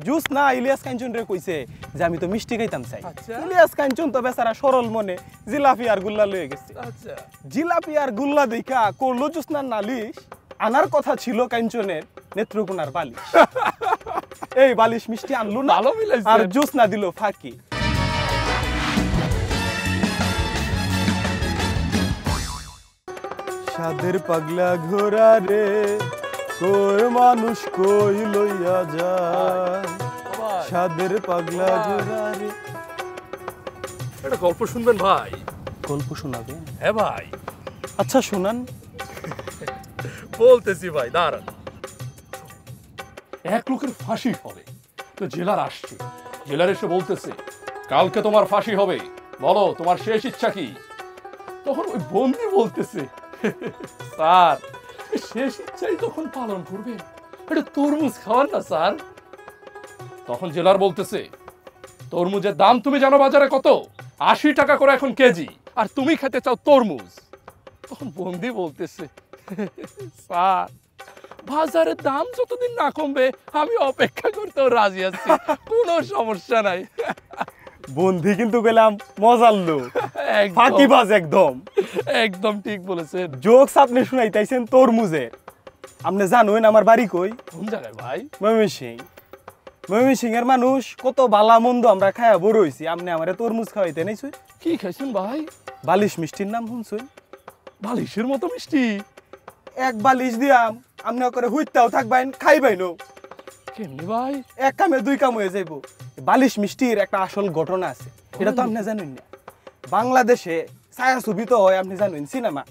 Juice না ইলিয়াস কাঞ্চন রে কইছে যে আমি তো মিষ্টি খাইতাম চাই। আচ্ছা। ইলিয়াস কাঞ্চন তো বেচারা সরল মনে জিলাপি আর গুল্লা লয়ে গেছে। আচ্ছা জিলাপি আর গুল্লা দেখা করলো জুসনার নালিশ, আনার কথা ছিল কাঞ্চনের নেত্রকোনার বালিশ। এই বালিশ মিষ্টি আনলো না, ভালো মিলাইছে। আর জুস না দিল ফাঁকি। সাদের পাগলা ঘোরা রে কই মানুষ কই লইয়া যায়, সাদের পাগলা ঘোরা রে। একটা গল্প শুনবেন ভাই? গল্প শোনাবে? হ্যাঁ ভাই। আচ্ছা শোনান। বলতেছি ভাই, দাঁড়ান। এক লোকের ফাঁসি হবে, তো জেলার আসছে। জেলার এসে বলতেছে কালকে তোমার ফাঁসি হবে, বলো তোমার শেষ ইচ্ছা কি? তখন ওই বন্দি বলতেছে স্যার শেষ ইচ্ছাই তখন পালন করবেন, এটা তরমুজ খাওয়ান না স্যার। তখন জেলার বলতেছে তরমুজের দাম তুমি জানো বাজারে কত? 80 টাকা করে এখন কেজি, আর তুমি খেতে চাও তরমুজ। তখন বন্দি বলতেছে স্যার বাজারের দাম যতদিন না কমবে আমি অপেক্ষা করতেও রাজি আছি, কোনো সমস্যা নাই। বন্ধি কিন্তু গেলাম মজার লোক, ফাঁকিবাজ একদম। একদম ঠিক বলেছেন। জোকস আপনি শুনাইতাইছেন তরমুজের। আপনি জানেন আমার বাড়ি কই? কোন জায়গায় ভাই? ময়মনসিং। ময়মনসিং এর মানুষ কত বালা মন্দ আমরা খায়া বড় হইছি, আপনি আমারে তরমুজ খাওয়াইতে নাইছুন? কি খাইছেন ভাই? বালিশ মিষ্টির নাম শুনছুন? বালিশের মতো মিষ্টি? এক বালিশ দিয়াম আপনি করে হুইতাও থাকবেন খাইবেন। কেমনি ভাই? এক কামে দুই কাম হয়ে যাইব। বালিশ মিষ্টির একটা আসল ঘটনা আছে, এটা তো আপনি জানেন না। বাংলাদেশে ছায়াছবি তো হয়, আপনি জানেন সিনেমা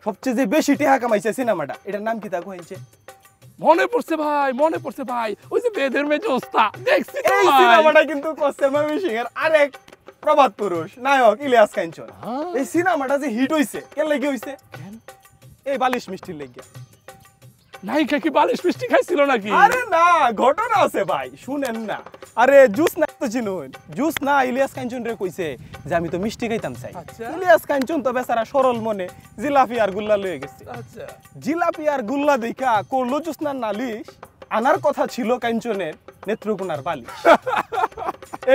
সবচেয়ে যে বেশি টাকা কামাইছে সিনেমাটা, এটার নাম কি তা কইছে? মনে পড়ছে ভাই, মনে পড়ছে ভাই, ওই যে বেদের মেয়ে ওস্তা দেখছি তো এই ভাই। সিনেমাটা কিন্তু করছে ময়মনসিং এর আরেক প্রবাদ পুরুষ নায়ক ইলিয়াস কাঞ্চন। এই সিনেমাটা যে হিট হইছে কেন লাগি হইছে? এই বালিশ মিষ্টির লাগি। নায়িকা কি বালিশ মিষ্টি খাইছিল নাকি? আরে না, ঘটনা আছে ভাই, শুনেন না। আরে জুস না তো চিনুন, জুস না ইলিয়াস কাঞ্চন রে কইছে যে আমি তো মিষ্টি খাইতাম চাই। আচ্ছা। ইলিয়াস কাঞ্চন তো বেচারা সরল মনে জিলাপি আর গুল্লা লয়ে গেছে। আচ্ছা জিলাপি আর গুল্লা দেখা করলো জুসনার নালিশ, আনার কথা ছিল কাঞ্চনের নেত্রকোনার বালিশ।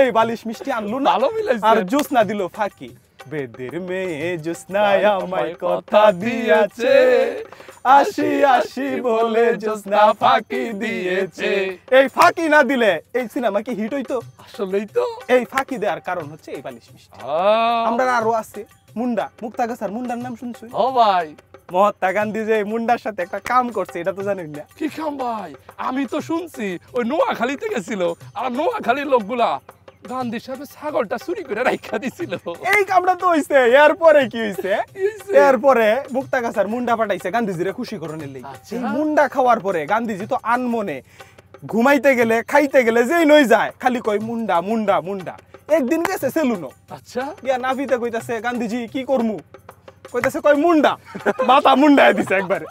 এই বালিশ মিষ্টি আনলো না, ভালো মিলাইছে। আর জুস না দিল ফাঁকি। বেদের মেয়ে জোসনা আমায় কথা দিয়েছে, আসি আসি বলে জোসনা ফাঁকি দিয়েছে। এই ফাঁকি না দিলে এই সিনেমা কি হিট হইতো? আসলেই তো। এই ফাঁকি দেওয়ার কারণ হচ্ছে এই বালিশ মিষ্টি। আমরা আরো আছে মুন্ডা, মুক্তাগাছার মুন্ডার নাম শুনছো? ও ভাই, মহাত্মা গান্ধী যে মুন্ডার সাথে একটা কাম করছে, এটা তো জানেন না? কি কাম ভাই? আমি তো শুনছি ওই নোয়াখালীতে গেছিল, আর নোয়াখালীর লোকগুলা গান্ধীর সাথে ছাগলটা চুরি করে রাইখা দিছিল। এই কামটা তো হইছে। এরপরে কি হইছে? এরপরে মুক্তাগাছার মুন্ডা পাঠাইছে গান্ধীজিরে খুশি করণের লাগি। আচ্ছা। এই মুন্ডা খাওয়ার পরে গান্ধীজি তো আনমনে ঘুমাইতে গেলে খাইতে গেলে যেই নই যায় খালি কই মুন্ডা মুন্ডা মুন্ডা। একদিন গেছে সেলুনো, আচ্ছা গিয়া নাভিতে কইতাছে গান্ধীজি কি করমু? কইতাছে কই মুন্ডা, মাথা মুন্ডায় দিছে একবারে।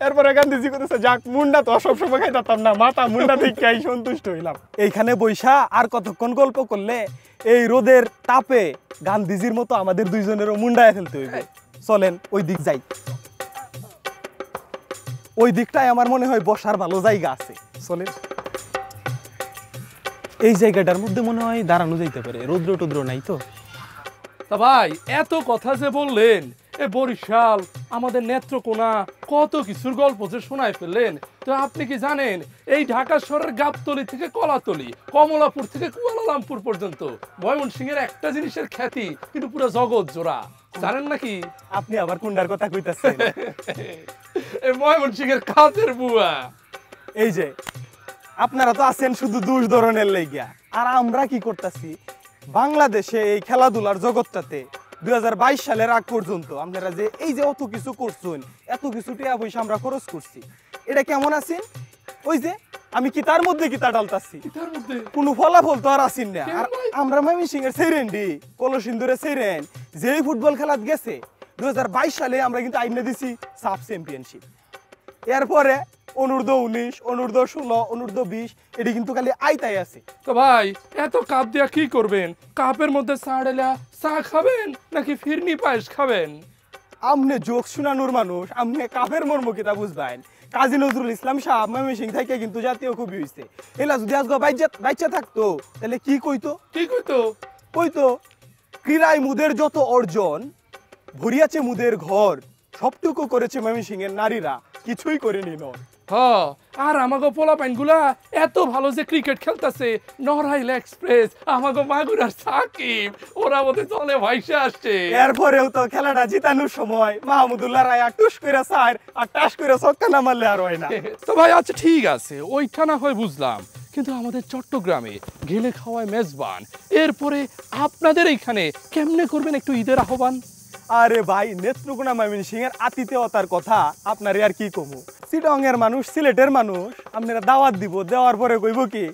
এরপরে গান্ধীজি কইতাছে যাক মুন্ডা তো সবসময় খাইতাম না, মাথা মুন্ডা দেখে সন্তুষ্ট হইলাম। এইখানে বৈশা আর কতক্ষণ গল্প করলে এই রোদের তাপে গান্ধীজির মতো আমাদের দুইজনেরও মুন্ডায় ফেলতে হইবে। চলেন ওই দিক যাই, ওই দিকটায় আমার মনে হয় বসার ভালো জায়গা আছে। চলেন। এই জায়গাটার মধ্যে মনে হয় দাঁড়ানো যাইতে পারে, রৌদ্র টুদ্র নাই তো। তা ভাই এত কথা যে বললেন, এ বরিশাল আমাদের নেত্রকোনা কত কিছুর গল্প যে শোনায় ফেললেন। তো আপনি কি জানেন এই ঢাকা শহরের গাবতলী থেকে কলাতলী, কমলাপুর থেকে কুয়ালালামপুর পর্যন্ত ময়মনসিংহের একটা জিনিসের খ্যাতি কিন্তু পুরো জগৎ জোড়া, জানেন নাকি? আপনি আবার কুন্ডার কথা কইতাছেন? এই ময়মনসিংহের কাজের বুয়া। এই যে আপনারা তো আছেন শুধু দুষ ধরনের লাইগা, আর আমরা কি করতেছি বাংলাদেশে এই খেলাধুলার জগৎটাতে 2022 সালের আগ পর্যন্ত আপনারা যে এই যে অত কিছু করছেন, এত কিছু টাকা পয়সা আমরা খরচ করছি, এটা কেমন আছেন? ওই যে আমি কি তার মধ্যে কি তা ডালতাছি, তার মধ্যে কোনো ফলাফল তো আর আসেন না। আর আমরা ময়মনসিংহের সেইরেন্ডি কলসিন্দুরে সেইরেন যেই ফুটবল খেলাত গেছে 2022 সালে আমরা কিন্তু আইনে দিছি সাব চ্যাম্পিয়নশিপ। এরপরে অনূর্ধ্ব-19, অনূর্ধ্ব-16, অনূর্ধ্ব-20 এটি কিন্তু খালি আইতাই আছে। তো ভাই এত কাপ দিয়া কি করবেন? কাপের মধ্যে চা ঢেলা চা খাবেন নাকি ফিরনি পায়েস খাবেন? আমনে জোক শোনানোর মানুষ, আমনে কাপের মর্ম কিতা বুঝবেন? কাজী নজরুল ইসলাম সাহেব ময়মনসিংহ থেকে কিন্তু জাতীয় কবি হইছে। এলা যদি আজকে বাইচ্চা থাকতো তাহলে কি কইতো? কইতো ক্রীড়ায় মুদের যত অর্জন, ভরিয়াছে মুদের ঘর, সবটুকু করেছে ময়মনসিংহের নারীরা, কিছুই করেনি নর। আর আমাগো পোলাপাইনগুলা এত ভালো যে ক্রিকেট খেলতেছে, নড়াইল এক্সপ্রেস, আমাগো মাগুরার সাকিব, ওরা বোধে চলে ভাইসে আসছে। এরপরেও তো খেলাটা জিতানোর সময় মাহমুদুল্লাহ রায় টুস করে চার আর টাস করে ছক্কা না মারলে আর হয় না। তো ভাই আচ্ছা ঠিক আছে, ওইটা না হয় বুঝলাম, কিন্তু আমাদের চট্টগ্রামে গেলে খাওয়ায় মেজবান, এরপরে আপনাদের এইখানে কেমনে করবেন একটু ঈদের আহ্বান? আরে ভাই, নেত্রকোনা ময়মনসিংহের আতিথেয়তার কথা আপনারে আর কি কমু। চিটং এর মানুষ, সিলেটের মানুষ, আপনারা দাওয়াত দিব, দেওয়ার পরে কইব কি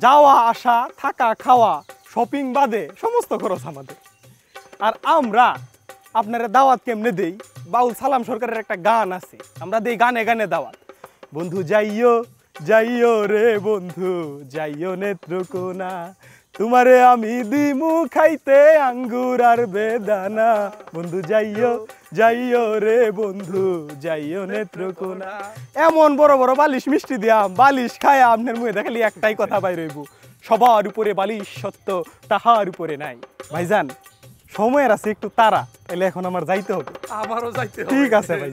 যাওয়া আসা থাকা খাওয়া শপিং বাদে সমস্ত খরচ আমাদের। আর আমরা আপনারা দাওয়াত কেমনে দেই? বাউল সালাম সরকারের একটা গান আছে, আমরা দেই গানে গানে দাওয়াত। বন্ধু যাইও যাইও রে বন্ধু যাইও নেত্রকোনা, তোমারে আমি দিমু খাইতে আঙ্গুর আর বেদানা। বন্ধু যাইও যাইও রে বন্ধু যাইও নেত্রকোনা। এমন বড় বড় বালিশ মিষ্টি দিয়াম, বালিশ খায় আপনার মুখে দেখালি একটাই কথা বাইর হইব, সবার উপরে বালিশ সত্য, তাহার উপরে নাই। ভাইজান সময়ের আছে একটু তারা, তাহলে এখন আমার যাইতে হবে। আমারও যাইতে হবে। ঠিক আছে ভাই।